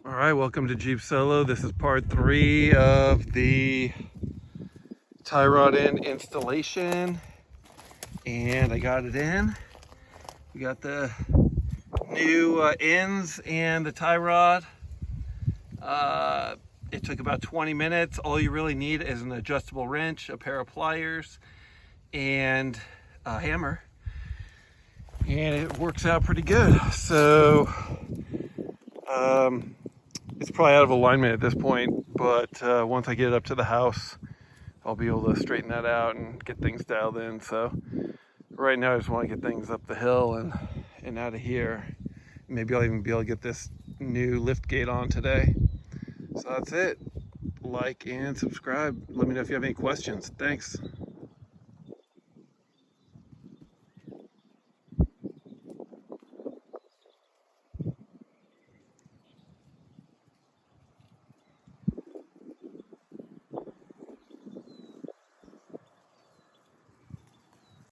All right, welcome to Jeep Solo. This is part 3 of the tie rod end installation, and I got it in. We got the new ends and the tie rod. It took about 20 minutes. All you really need is an adjustable wrench, a pair of pliers, and a hammer, and it works out pretty good. So it's probably out of alignment at this point, but once I get it up to the house, I'll be able to straighten that out and get things dialed in. So right now I just want to get things up the hill and out of here. Maybe I'll even be able to get this new lift gate on today. So that's it. Like and subscribe. Let me know if you have any questions. Thanks.